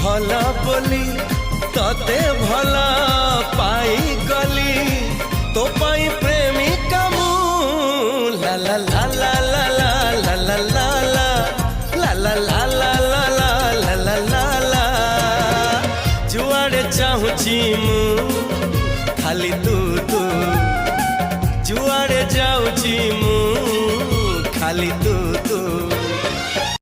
भला बोली तते भला पाई गली तो पाई प्रेमिका मु ला ला ला ला ला ला ला ला ला ला ला ला ला ला ला ला ला ला जुआड़े चाहूची मु खाली तू तू जुआड़े जाऊची मु खाली तू